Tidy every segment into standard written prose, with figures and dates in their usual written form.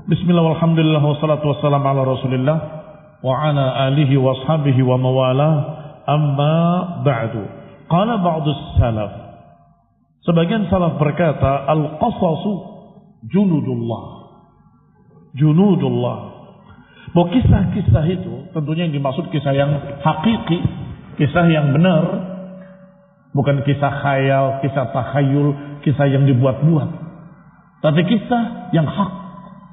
Bismillah walhamdulillah wassalatu wassalamu ala rasulillah wa ala alihi wa ashabihi wa mawala amma ba'du. Qala ba'du salaf, sebagian salaf berkata al-qasasu junudullah. Junudullah. Bahwa kisah-kisah itu tentunya yang dimaksud kisah yang hakiki, kisah yang benar, bukan kisah khayal, kisah takhayul, kisah yang dibuat-buat, tapi kisah yang hak,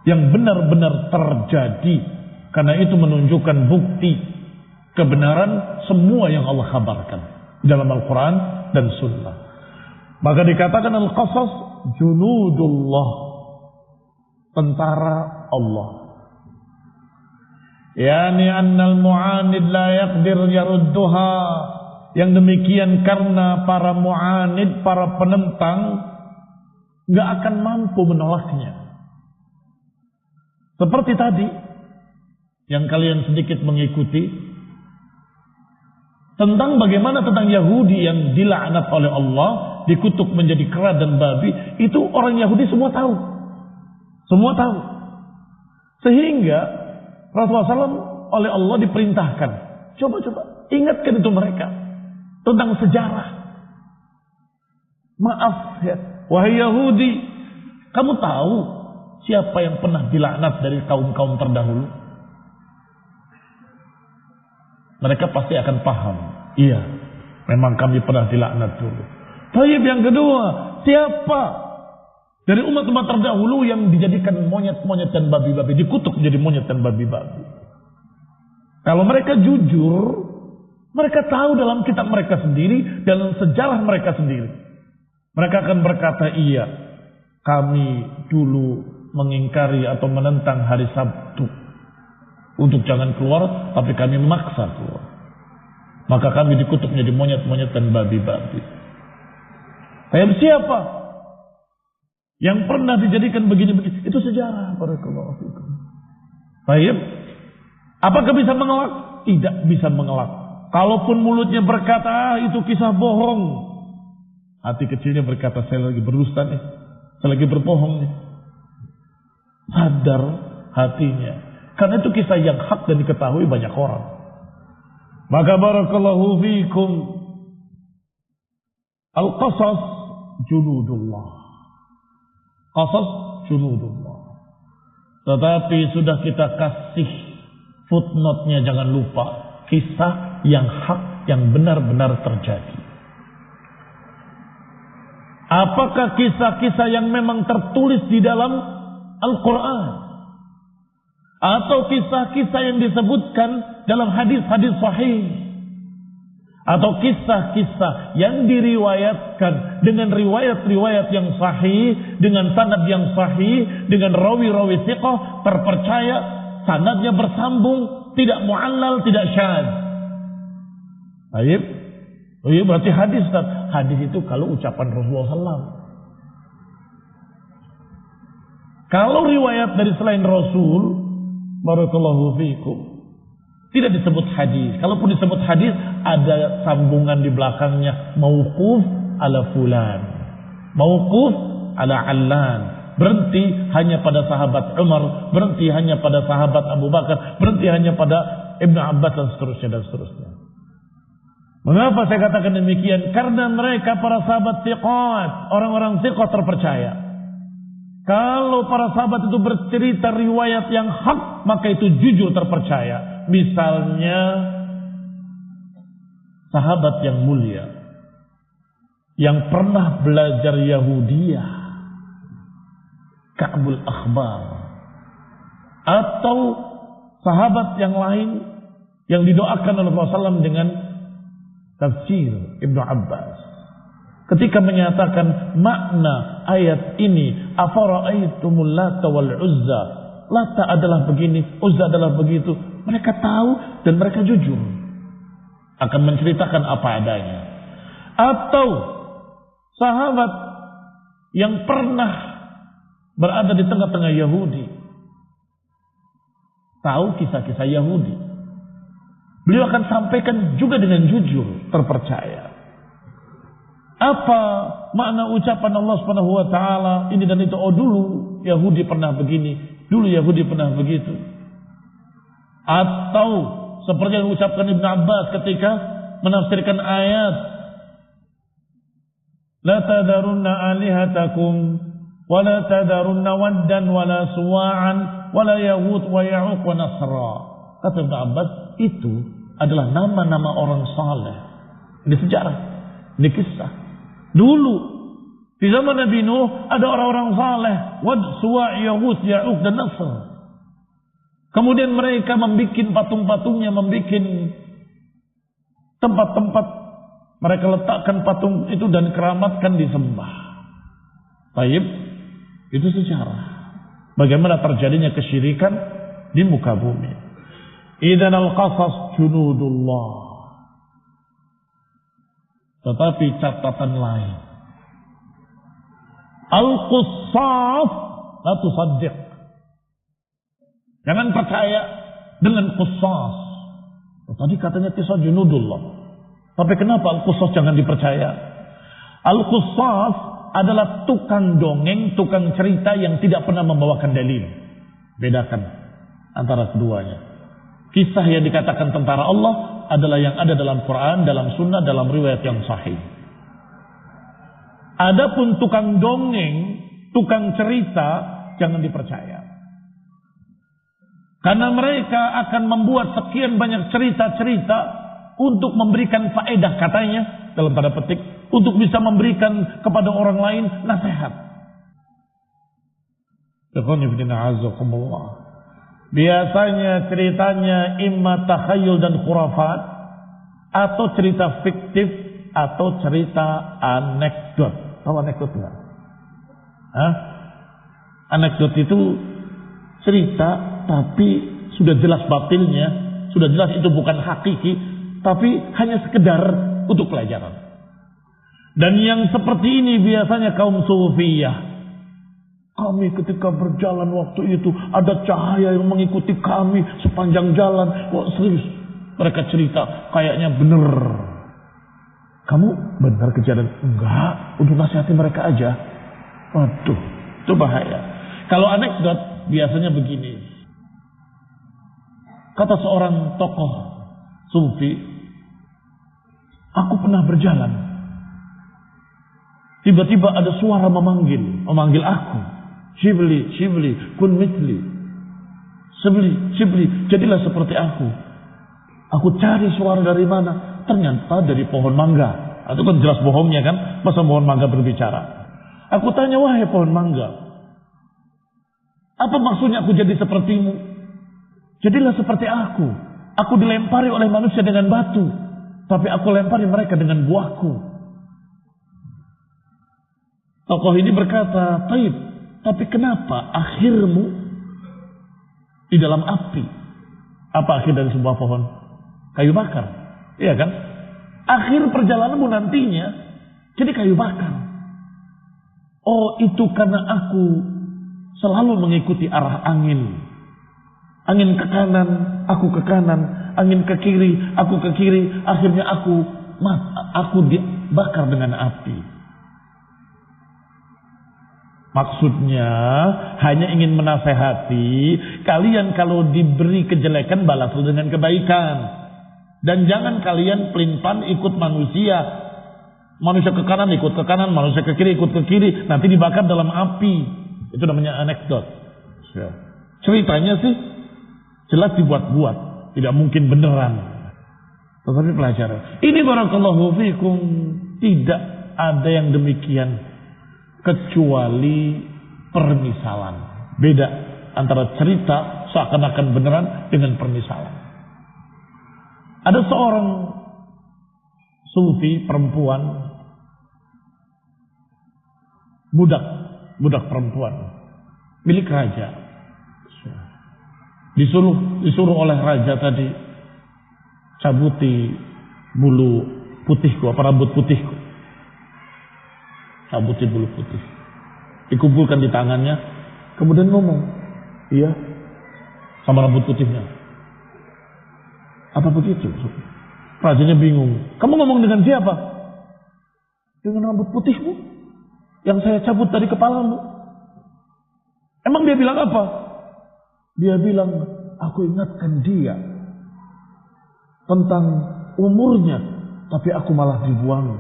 yang benar-benar terjadi. Karena itu menunjukkan bukti kebenaran semua yang Allah kabarkan dalam Al-Quran dan Sunnah. Maka dikatakan al-qasas junudullah, tentara Allah. Yani annal mu'anid la yaqdir yarudduha. Yang demikian karena para mu'anid, para penentang gak akan mampu menolaknya. Seperti tadi yang kalian sedikit mengikuti tentang bagaimana tentang Yahudi yang dilaknat oleh Allah, dikutuk menjadi kera dan babi. Itu orang Yahudi semua tahu. Semua tahu. Sehingga Rasulullah SAW oleh Allah diperintahkan, coba ingatkan itu mereka tentang sejarah. Maaf ya, wahai Yahudi, kamu tahu siapa yang pernah dilaknat dari kaum-kaum terdahulu? Mereka pasti akan paham. Iya, memang kami pernah dilaknat dulu. Taib yang kedua, siapa dari umat-umat terdahulu yang dijadikan monyet-monyet dan babi-babi, dikutuk menjadi monyet dan babi-babi? Kalau mereka jujur, mereka tahu dalam kitab mereka sendiri, dalam sejarah mereka sendiri, mereka akan berkata, iya, kami dulu mengingkari atau menentang hari Sabtu untuk jangan keluar, tapi kami memaksa keluar. Maka kami dikutuk menjadi monyet-monyet dan babi-babi. Siapa yang pernah dijadikan begini-begini? Itu sejarah. Barakallahu fikum. Baik. Apakah bisa mengelak? Tidak bisa mengelak. Kalaupun mulutnya berkata itu kisah bohong, hati kecilnya berkata saya lagi berdusta nih, saya lagi berbohong nih. Sadar hatinya, karena itu kisah yang hak dan diketahui banyak orang. Maka barakallahu fikum, al-qasas junudullah. Qasas junudullah. Tetapi sudah kita kasih footnote-nya, jangan lupa, kisah yang hak, yang benar-benar terjadi. Apakah kisah-kisah yang memang tertulis di dalam Al-Quran, atau kisah-kisah yang disebutkan dalam hadis-hadis sahih, atau kisah-kisah yang diriwayatkan dengan riwayat-riwayat yang sahih, dengan sanad yang sahih, dengan rawi-rawi thiqah terpercaya, sanadnya bersambung, tidak mu'allal, tidak syadz. Baik. Oh iya, berarti hadis. Hadis itu kalau ucapan Rasulullah SAW. Kalau riwayat dari selain Rasul, barakallahu fikum, tidak disebut hadis. Kalaupun disebut hadis, ada sambungan di belakangnya, mauquf ala fulan, mauquf ala allan. Berhenti hanya pada sahabat Umar, berhenti hanya pada sahabat Abu Bakar, berhenti hanya pada Ibnu Abbas dan seterusnya dan seterusnya. Mengapa saya katakan demikian? Karena mereka para sahabat thiqat, orang-orang thiqat terpercaya. Kalau para sahabat itu bercerita riwayat yang hak, maka itu jujur terpercaya. Misalnya sahabat yang mulia yang pernah belajar Yahudiyah, Ka'bul Akhbar, atau sahabat yang lain yang didoakan oleh Rasulullah SAW dengan tafsir Ibnu Abbas. Ketika menyatakan makna ayat ini, afara'aitumul Lata wal Uzza, Lata adalah begini, Uzza adalah begitu. Mereka tahu dan mereka jujur akan menceritakan apa adanya. Atau sahabat yang pernah berada di tengah-tengah Yahudi, tahu kisah-kisah Yahudi, beliau akan sampaikan juga dengan jujur, terpercaya. Apa makna ucapan Allah Subhanahu wa taala ini dan itu? Oh, dulu Yahudi pernah begini. Dulu Yahudi pernah begitu. Atau seperti yang diucapkan Ibn Abbas ketika menafsirkan ayat, la tadarunna alihatakum wa la tadarunna waddan wa la suwa'an wa la yaghut wa ya'uq wa nasra. Kata Ibn Abbas, itu adalah nama-nama orang saleh. Ini sejarah, ini kisah. Dulu di zaman Nabi Nuh ada orang-orang saleh, Wad, Suwa', Yaghut, Ya'uq dan Nasr. Kemudian mereka membuat patung-patungnya, membuat tempat-tempat mereka letakkan patung itu dan keramatkan disembah. Taib, itu sejarah. Bagaimana terjadinya kesyirikan di muka bumi. Idzan al-qasas junudullah. Tetapi catatan lain. Al-qussas la tusaddiq. Jangan percaya dengan qussas. Tadi katanya kisah junudullah. Tapi kenapa al-qussas jangan dipercaya? Al-qussas adalah tukang dongeng, tukang cerita yang tidak pernah membawakan dalil. Bedakan antara keduanya. Kisah yang dikatakan tentara Allah adalah yang ada dalam Quran, dalam sunnah, dalam riwayat yang sahih. Adapun tukang dongeng, tukang cerita, jangan dipercaya. Karena mereka akan membuat sekian banyak cerita-cerita untuk memberikan faedah katanya, dalam tanda petik, untuk bisa memberikan kepada orang lain nasihat. Biasanya ceritanya imma takhayul dan khurafat, atau cerita fiktif, atau cerita anekdot. Tahu anekdot enggak? Anekdot itu cerita tapi sudah jelas batilnya, sudah jelas itu bukan hakiki, tapi hanya sekedar untuk pelajaran. Dan yang seperti ini biasanya kaum sufiyah. Kami ketika berjalan waktu itu ada cahaya yang mengikuti kami sepanjang jalan. Wah, serius. Mereka cerita kayaknya benar. Kamu benar kejadian? Enggak, untuk nasihati mereka aja. Waduh, itu bahaya. Kalau anekdot biasanya begini. Kata seorang tokoh sufi, aku pernah berjalan. Tiba-tiba ada suara memanggil aku. Shibli, Shibli, kun mitli. Shibli, jadilah seperti aku. Aku cari suara dari mana? Ternyata dari pohon mangga. Itu kan jelas bohongnya kan? Masa pohon mangga berbicara? Aku tanya, wahai pohon mangga, apa maksudnya aku jadi sepertimu? Jadilah seperti aku. Aku dilempari oleh manusia dengan batu, tapi aku lempari mereka dengan buahku. Tokoh ini berkata, Taib, tapi kenapa akhirmu di dalam api? Apa akhir dari sebuah pohon? Kayu bakar. Iya kan? Akhir perjalananmu nantinya jadi kayu bakar. Oh, itu karena aku selalu mengikuti arah angin. Angin ke kanan, aku ke kanan. Angin ke kiri, aku ke kiri. Akhirnya aku dibakar dengan api. Maksudnya hanya ingin menasehati kalian, kalau diberi kejelekan balaslah dengan kebaikan. Dan jangan kalian pelin-pelan ikut manusia. Manusia ke kanan ikut ke kanan, manusia ke kiri ikut ke kiri. Nanti dibakar dalam api. Itu namanya anekdot. Ceritanya sih jelas dibuat-buat, tidak mungkin beneran. Tetapi pelajaran. Ini barakallahu fikum, tidak ada yang demikian kecuali permisalan. Beda antara cerita seakan-akan beneran dengan permisalan. Ada seorang sufi perempuan, budak perempuan, milik raja. Disuruh oleh raja tadi, cabuti bulu putihku, apa rambut putihku. Cabuti bulu putih. Dikumpulkan di tangannya, kemudian ngomong, iya, sama rambut putihnya. Apa begitu? Rajanya bingung. Kamu ngomong dengan siapa? Dengan rambut putihmu yang saya cabut dari kepalamu. Emang dia bilang apa? Dia bilang, aku ingatkan dia tentang umurnya, tapi aku malah dibuang.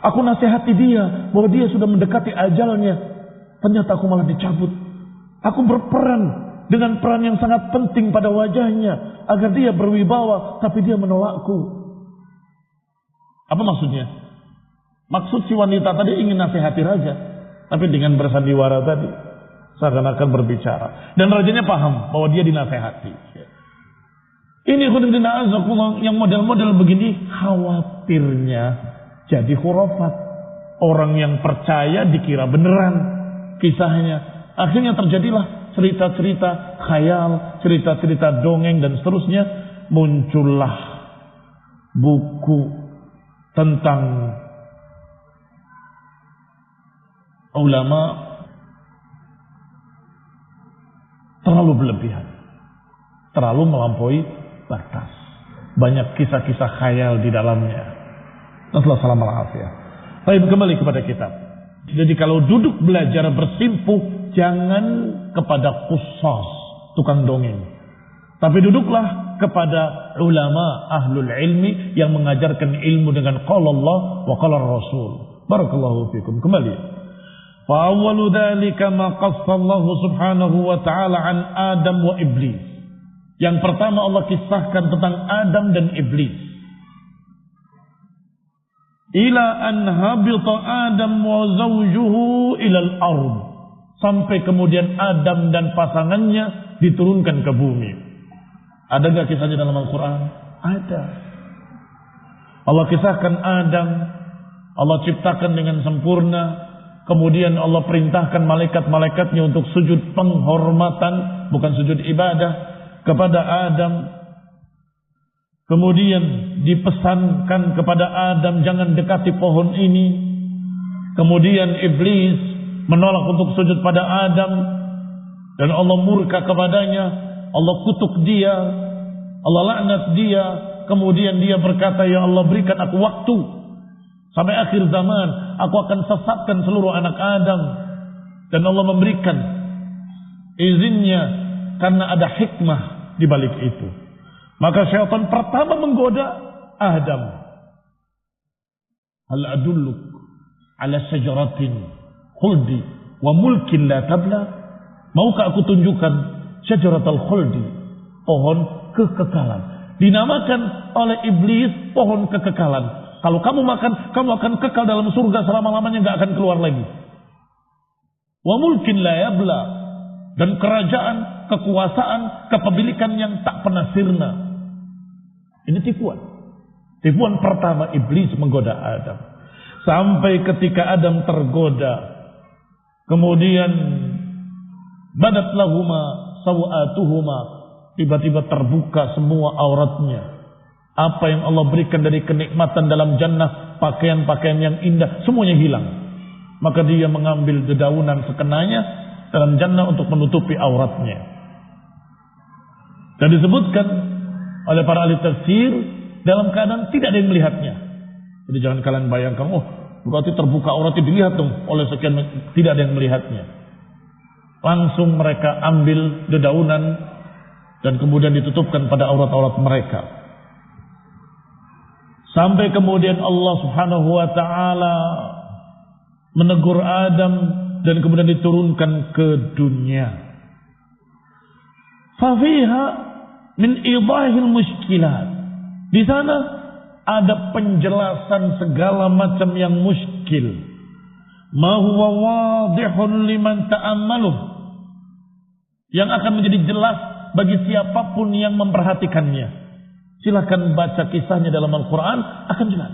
Aku nasihati dia bahwa dia sudah mendekati ajalnya, ternyata aku malah dicabut. Aku berperan dengan peran yang sangat penting pada wajahnya agar dia berwibawa, tapi dia menolakku. Apa maksudnya? Maksud si wanita tadi ingin nasihati raja, tapi dengan bersandiwara tadi seakan-akan berbicara, dan rajanya paham bahwa dia dinasihati. Ini khudibina azakullah, yang model-model begini khawatirnya jadi khurafat. Orang yang percaya dikira beneran kisahnya. Akhirnya terjadilah cerita-cerita khayal, cerita-cerita dongeng dan seterusnya. Muncullah buku tentang ulama terlalu berlebihan, terlalu melampaui batas. Banyak kisah-kisah khayal di dalamnya. Nasallahu salam al-afiyah. Baik, kembali kepada kitab. Jadi kalau duduk belajar bersimpuh, jangan kepada qusas, tukang dongeng. Tapi duduklah kepada ulama ahlul ilmi yang mengajarkan ilmu dengan qala Allah wa qala Rasul. Barakallahu fikum. Kembali. Fa awwalu dzalika ma qassallahu subhanahu wa ta'ala an Adam wa Iblis. Yang pertama Allah kisahkan tentang Adam dan Iblis. Ila an habita Adam wa zawjuhu ila al-ard. Sampai kemudian Adam dan pasangannya diturunkan ke bumi. Ada enggak kisahnya dalam Al-Quran? Ada. Allah kisahkan Adam, Allah ciptakan dengan sempurna. Kemudian Allah perintahkan malaikat-malaikatnya untuk sujud penghormatan, bukan sujud ibadah, kepada Adam. Kemudian dipesankan kepada Adam, jangan dekati pohon ini. Kemudian Iblis menolak untuk sujud pada Adam, dan Allah murka kepadanya. Allah kutuk dia, Allah laknat dia. Kemudian dia berkata, ya Allah, berikan aku waktu sampai akhir zaman, aku akan sesatkan seluruh anak Adam. Dan Allah memberikan izinnya karena ada hikmah di balik itu. Maka syaitan pertama menggoda Adam. Hal adulluk ala syajaratin khuldi wa mulkin la tabla. Maukah aku tunjukkan syajaratul khuldi, pohon kekekalan. Dinamakan oleh iblis pohon kekekalan. Kalau kamu makan, kamu akan kekal dalam surga selama-lamanya, gak akan keluar lagi. Wa mulkin la yabla, dan kerajaan, kekuasaan, kepemilikan yang tak pernah sirna. Ini tipuan. Tipuan pertama iblis menggoda Adam. Sampai ketika Adam tergoda, kemudian badat lahuma sawatuhuma, tiba-tiba terbuka semua auratnya. Apa yang Allah berikan dari kenikmatan dalam jannah, pakaian-pakaian yang indah, semuanya hilang. Maka dia mengambil dedaunan sekenanya dalam jannah untuk menutupi auratnya. Dan disebutkan oleh para ahli tafsir dalam keadaan tidak ada yang melihatnya. Jadi jangan kalian bayangkan, oh berarti terbuka auratnya, dilihat dong oleh sekian, tidak ada yang melihatnya. Langsung mereka ambil dedaunan dan kemudian ditutupkan pada aurat-aurat mereka. Sampai kemudian Allah Subhanahu wa ta'ala menegur Adam dan kemudian diturunkan ke dunia. Fafiha min idahil muskilat. Di sana ada penjelasan segala macam yang muskil. Ma huwa wadihun liman ta'ammaluh, yang akan menjadi jelas bagi siapapun yang memperhatikannya. Silakan baca kisahnya dalam Al-Quran, akan jelas.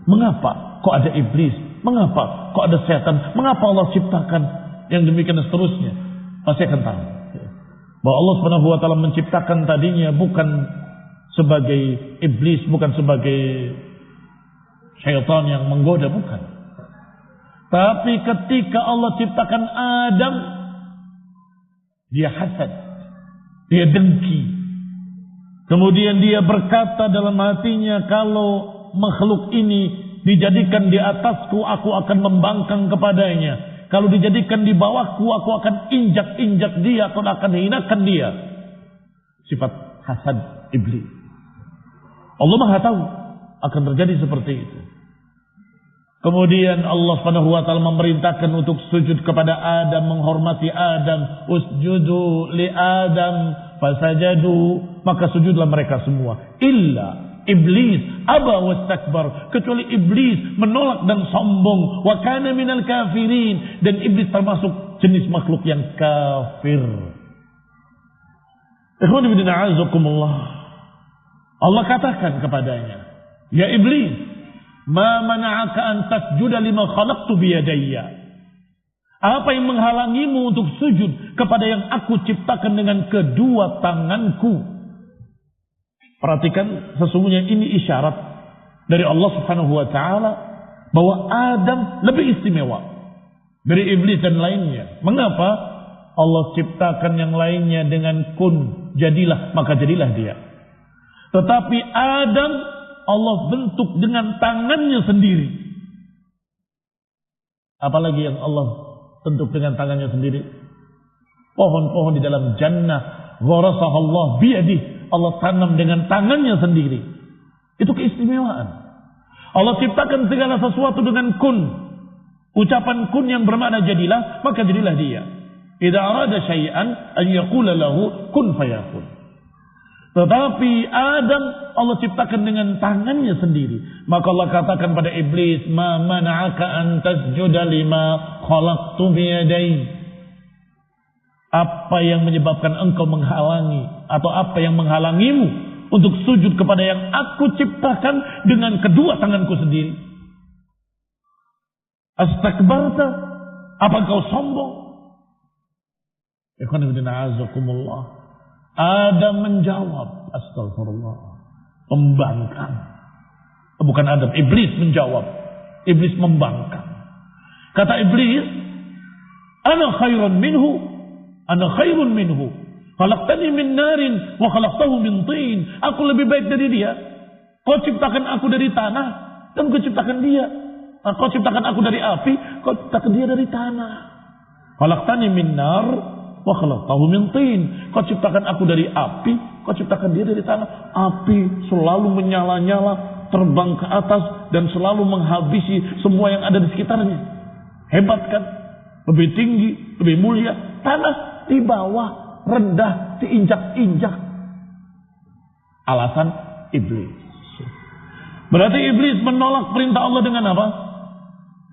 Mengapa kok ada iblis? Mengapa kok ada setan? Mengapa Allah ciptakan yang demikian dan seterusnya? Pasti akan tahu bahwa Allah Subhanahu wa ta'ala menciptakan tadinya bukan sebagai iblis, bukan sebagai syaitan yang menggoda, bukan. Tapi ketika Allah ciptakan Adam, dia hasad, dia dengki. Kemudian dia berkata dalam hatinya, kalau makhluk ini dijadikan di atasku, aku akan membangkang kepadanya. Kalau dijadikan di bawahku, aku akan injak-injak dia atau akan hinakan dia. Sifat hasad iblis. Allah Maha tahu akan terjadi seperti itu. Kemudian Allah Subhanahu wa taala memerintahkan untuk sujud kepada Adam, menghormati Adam. Usjudu li Adam fasajadu, maka sujudlah mereka semua. Illa iblis aba wastakbar, kecuali iblis menolak dan sombong. Wa kana minal kafirin, dan iblis termasuk jenis makhluk yang kafir. Ikhwan fillah a'azakumullah. Allah katakan kepadanya, ya iblis, ma mana'aka an tasjuda lima khalaqtu biyadayya. Apa yang menghalangimu untuk sujud kepada yang aku ciptakan dengan kedua tanganku? Perhatikan, sesungguhnya ini isyarat dari Allah Subhanahu wa taala bahwa Adam lebih istimewa dari iblis dan lainnya. Mengapa? Allah ciptakan yang lainnya dengan kun, jadilah, maka jadilah dia. Tetapi Adam Allah bentuk dengan tangannya sendiri. Apalagi yang Allah bentuk dengan tangannya sendiri? Pohon-pohon di dalam jannah, gharasaha Allah biyadih, Allah tanam dengan tangannya sendiri. Itu keistimewaan. Allah ciptakan segala sesuatu dengan kun. Ucapan kun yang bermakna jadilah, maka jadilah dia. Idza arada syai'an an yaqula lahu kun fayakun. Tetapi Adam Allah ciptakan dengan tangannya sendiri. Maka Allah katakan pada iblis, ma mana'aka an tasjuda lima khalaqtu biyadai. Apa yang menyebabkan engkau menghalangi, atau apa yang menghalangimu untuk sujud kepada yang aku ciptakan dengan kedua tanganku sendiri? Astakbarta? Apa engkau sombong? Ikhwan fillah a'azakumullah. Adam menjawab, astagfirullah, membangkang. Bukan Adam, iblis menjawab. Iblis membangkang. Kata iblis, ana khairun minhu. Khalaqtani min narin wa khalaqtahu min tin. Aku lebih baik dari dia. Kau ciptakan aku dari tanah dan kau ciptakan dia. Kau ciptakan aku dari api, kau ciptakan dia dari tanah. Khalaqtani min nar wa khalaqtahu min tin. Kau ciptakan aku dari api, kau ciptakan dia dari tanah. Api selalu menyala-nyala, terbang ke atas dan selalu menghabisi semua yang ada di sekitarnya. Hebat kan? Lebih tinggi, lebih mulia. Tanah di bawah, rendah, diinjak-injak. Alasan iblis. Berarti iblis menolak perintah Allah dengan apa?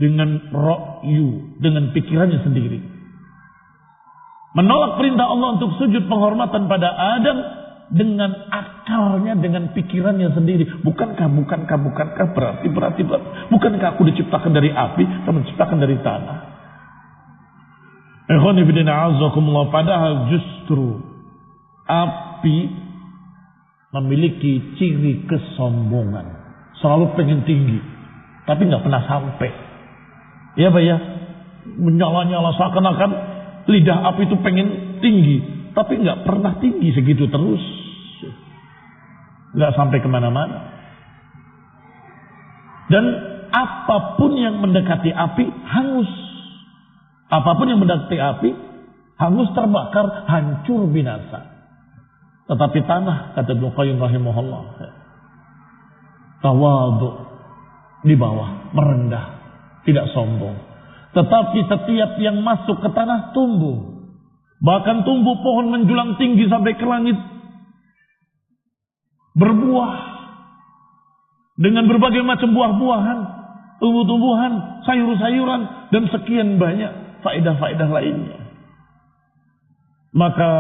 Dengan ra'yu, dengan pikirannya sendiri. Menolak perintah Allah untuk sujud penghormatan pada Adam dengan akalnya, dengan pikirannya sendiri. Bukankah berarti. Bukankah aku diciptakan dari api, kamu diciptakan dari tanah? Padahal justru api memiliki ciri kesombongan. Selalu pengen tinggi, tapi nggak pernah sampai. Ya Pak ya, menyala-nyala seakan-akan lidah api itu pengen tinggi, tapi nggak pernah tinggi segitu terus, nggak sampai kemana-mana. Dan apapun yang mendekati api hangus, apapun yang mendekati api hangus, terbakar, hancur, binasa. Tetapi tanah, kata Ibnu Qayyim rahimahullah, tawadhu, di bawah, merendah, tidak sombong. Tetapi setiap yang masuk ke tanah tumbuh. Bahkan tumbuh pohon menjulang tinggi sampai ke langit. Berbuah. Dengan berbagai macam buah-buahan, tumbuh-tumbuhan, sayur-sayuran, dan sekian banyak faedah-faedah lainnya. Maka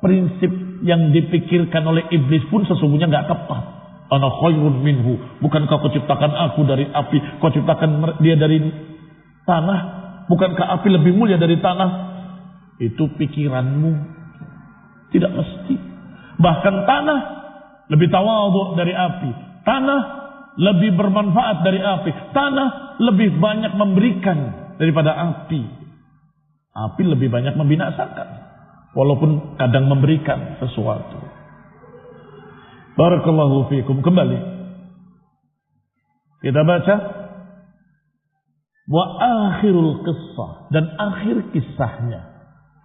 prinsip yang dipikirkan oleh iblis pun sesungguhnya gak tepat. Ana khairun minhu. Bukankah kau ciptakan aku dari api, kau ciptakan dia dari tanah? Bukankah api lebih mulia dari tanah? Itu pikiranmu. Tidak mesti. Bahkan tanah lebih tawadhu dari api. Tanah lebih bermanfaat dari api. Tanah lebih banyak memberikan daripada api. Api lebih banyak membinasakan, walaupun kadang memberikan sesuatu. Barakallahu fiikum. Kembali kita baca wa akhirul qissah, dan akhir kisahnya.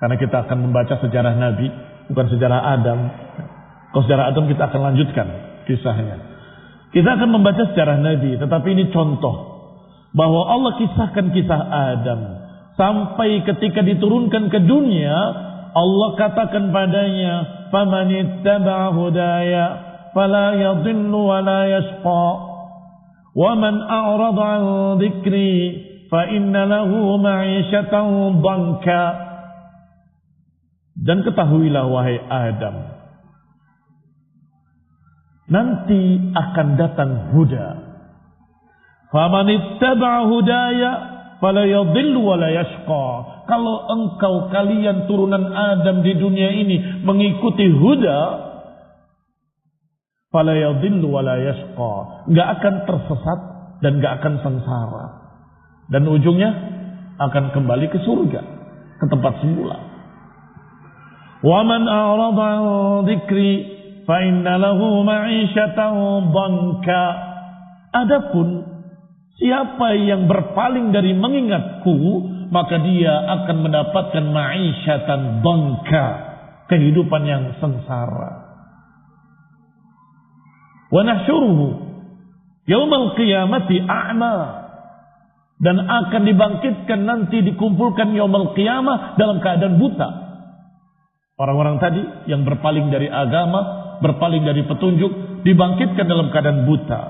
Karena kita akan membaca sejarah Nabi, bukan sejarah Adam. Kalau sejarah Adam kita akan lanjutkan kisahnya. Kita akan membaca sejarah Nabi, tetapi ini contoh bahwa Allah kisahkan kisah Adam sampai ketika diturunkan ke dunia, Allah katakan padanya, "Famanittaba'a hudaya fala yadhillu wa la yashqa, wa man a'rada 'an dzikri fa inna lahu ma'isyatan dhanka." Dan ketahuilah wahai Adam, nanti akan datang huda. Famanittaba'a hudaya fala yadhillu wa la yashqa. Kalau engkau kalian turunan Adam di dunia ini mengikuti huda, fala yadhillu wa la yashqa, enggak akan tersesat dan enggak akan sengsara. Dan ujungnya akan kembali ke surga, ke tempat semula. Wa man a'rada 'an dzikri fa inna lahu ma'isyatan dhanka. Adapun siapa yang berpaling dari mengingatku, maka dia akan mendapatkan ma'isyatan dhanka, kehidupan yang sengsara. Wa nahsyuruhu yaumal qiyamati a'ma, dan akan dibangkitkan nanti, dikumpulkan yaumal qiyamah dalam keadaan buta. Orang-orang tadi yang berpaling dari agama, berpaling dari petunjuk, dibangkitkan dalam keadaan buta.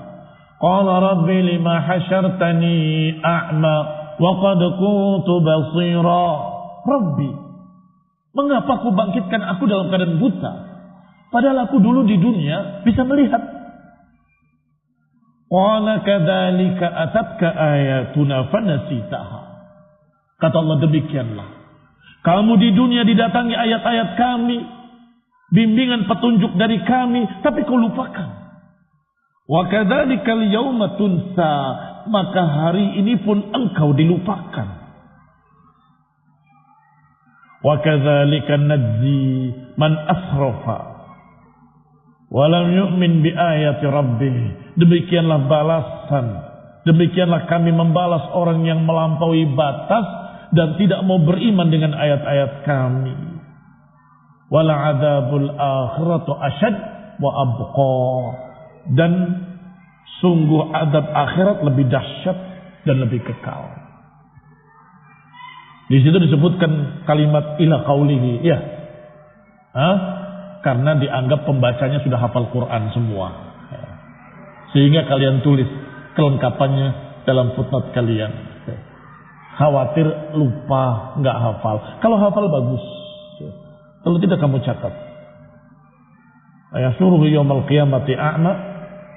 Qala rabbi lima hasyartani a'ma wa qad kuntu basira. Rabbi, mengapa kau bangkitkan aku dalam keadaan buta, padahal aku dulu di dunia bisa melihat. Qala kadzalika atatka ayatuna fanasitaha. Kata Allah, demikianlah kamu di dunia didatangi ayat-ayat kami, bimbingan petunjuk dari kami, tapi kau lupakan. Wa kadzalikal yauma tunsa, maka hari ini pun engkau dilupakan. Wa kadzalika nadzi man asrafa wa lam yu'min bi ayati rabbih. Demikianlah balasan, demikianlah kami membalas orang yang melampaui batas dan tidak mau beriman dengan ayat-ayat kami. Wala adzabul akhiratu asyad wa abqa, dan sungguh azab akhirat lebih dahsyat dan lebih kekal. Di situ disebutkan kalimat ila qaulihi, ya. Karena dianggap pembacanya sudah hafal Quran semua. Sehingga kalian tulis kelengkapannya dalam footnote kalian. Khawatir lupa, nggak hafal. Kalau hafal bagus. Kalau tidak kamu catat. Ayasuruhu yaumal qiyamati a'ma.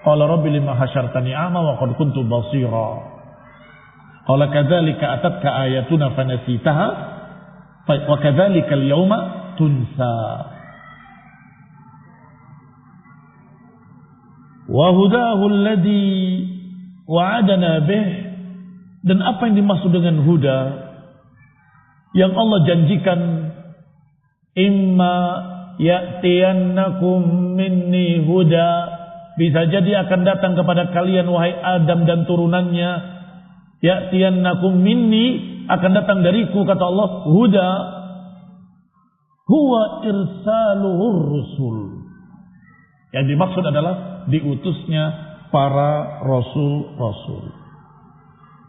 Qala rabbi lima hasyartani a'ma wa qad kuntu basira. Qala kadzalika atatka ayatuna fanasitaha wa kadzalikal yauma tunsa. Wa hudahu alladhi wa'adana bih. Dan apa yang dimaksud dengan huda yang Allah janjikan, imma ya'tiyannakum minni huda, bisa jadi akan datang kepada kalian wahai Adam dan turunannya, ya'tiyannakum minni, akan datang dariku, kata Allah, huda huwa irsaluhur rusul. Yang dimaksud adalah diutusnya para rasul-rasul.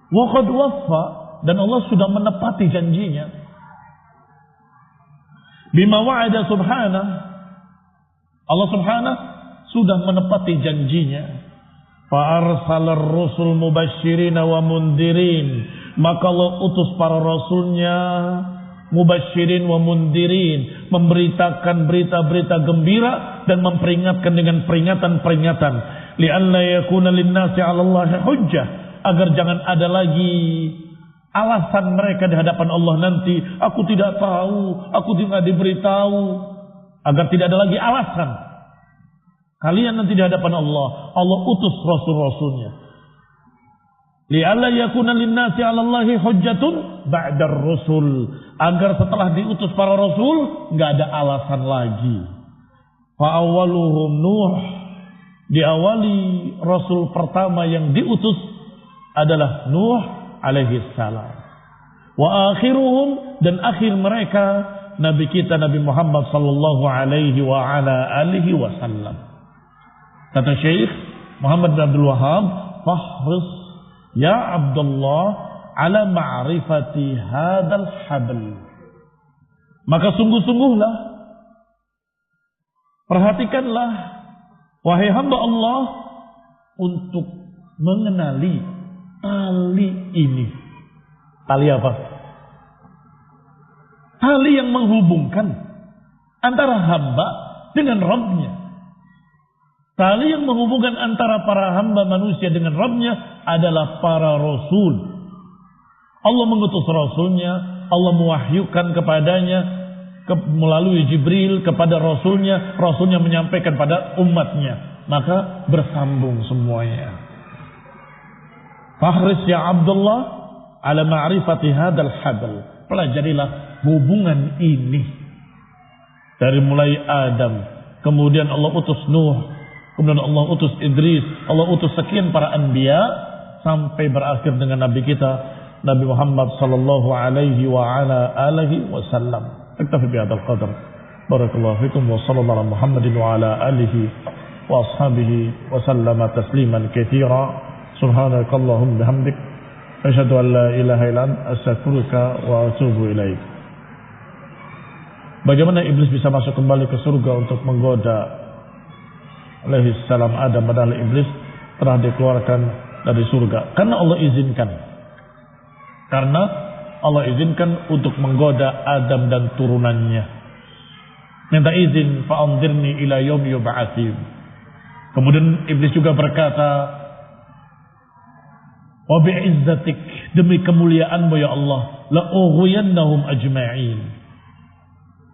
Waqad waffa, dan Allah sudah menepati janjinya. Bima wa'ada subhanahu, Allah subhanahu sudah menepati janjinya. Fa arsalar rusul mubashshirina wa mundirin, maka Allah utus para rasulnya mubashshirin wa mundirin, memberitakan berita-berita gembira dan memperingatkan dengan peringatan-peringatan. Li'alla yakuna lin-nasi 'ala Allahi hujjah, agar jangan ada lagi alasan mereka di hadapan Allah nanti. Aku tidak tahu, aku tidak diberitahu. Agar tidak ada lagi alasan kalian nanti di hadapan Allah. Allah utus rasul-rasulnya. Li'alla yakuna lin-nasi 'ala Allahi hujjatun ba'dar rusul, agar setelah diutus para rasul enggak ada alasan lagi. Fa awwaluhum Nuh, diawali rasul pertama yang diutus adalah Nuh alaihi salam. Wa akhiruhum, dan akhir mereka Nabi kita Nabi Muhammad sallallahu alaihi wa ala alihi wasallam. Kata Syekh Muhammad bin Abdul Wahhab, "Fahris ya Abdullah ala ma'rifati hadzal habl." Maka sungguh-sungguhlah, perhatikanlah wahai hamba Allah untuk mengenali tali ini. Tali apa? Tali yang menghubungkan antara hamba dengan Rabb-Nya. Tali yang menghubungkan antara para hamba manusia dengan Rabb-Nya adalah para Rasul. Allah mengutus Rasulnya, Allah mewahyukan kepadanya melalui Jibril kepada Rasulnya, Rasulnya menyampaikan pada umatnya. Maka bersambung semuanya. Fahris ya Abdullah ala ma'rifati hadzal habl. Pelajarilah hubungan ini. Dari mulai Adam, kemudian Allah utus Nuh, kemudian Allah utus Idris, Allah utus sekian para anbiya, sampai berakhir dengan Nabi kita Nabi Muhammad sallallahu alaihi wa ala alihi wasallam. Iktafi bihadzal qadar. Barakallahu fikum wa sallallahu ala Muhammadin wa ala alihi wa ashabihi wa sallama tasliman katsira. Subhanakallahumma bihamdik asyhadu an la ilaha illa anta astaghfiruka wa atubu ilaik. Bagaimana iblis bisa masuk kembali ke surga untuk menggoda alaihi salam Adam, padahal iblis telah dikeluarkan dari surga karena Allah izinkan. Karena Allah izinkan untuk menggoda Adam dan turunannya. Minta izin, fa'anzirni ila yaumi yub'atsin. Kemudian iblis juga berkata, wa bi'izzatik, demi kemuliaanmu ya Allah, la ughwiyannahum ajma'in.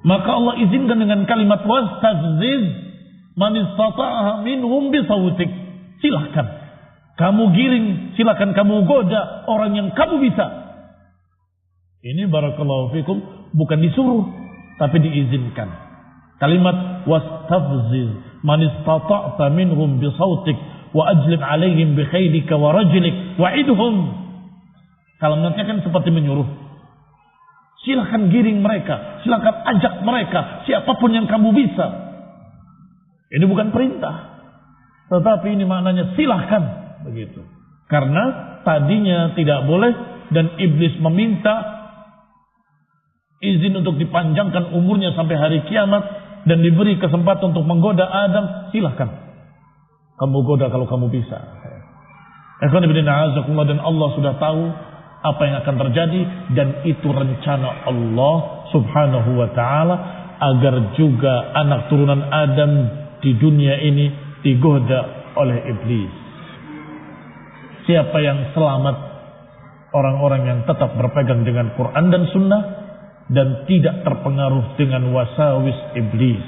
Maka Allah izinkan dengan kalimat wastafziz man istata'a minhum bisautik. Silahkan kamu giring, silahkan kamu goda orang yang kamu bisa. Ini barakallahu fikum bukan disuruh, tapi diizinkan. Kalimat wastafziz man istata'ta minhum bisautik wa ajlib alaihim bi khaylika wa rajlik wa'idhum. Kalimatnya kan seperti menyuruh. Silakan giring mereka, silakan ajak mereka, siapapun yang kamu bisa. Ini bukan perintah, tetapi ini maknanya silakan begitu. Karena tadinya tidak boleh dan iblis meminta izin untuk dipanjangkan umurnya sampai hari kiamat dan diberi kesempatan untuk menggoda Adam. Silakan kamu goda kalau kamu bisa. Dan Allah sudah tahu apa yang akan terjadi, dan itu rencana Allah subhanahu wa ta'ala agar juga anak turunan Adam di dunia ini digoda oleh iblis. Siapa yang selamat? Orang-orang yang tetap berpegang dengan Quran dan Sunnah dan tidak terpengaruh dengan wasawis iblis.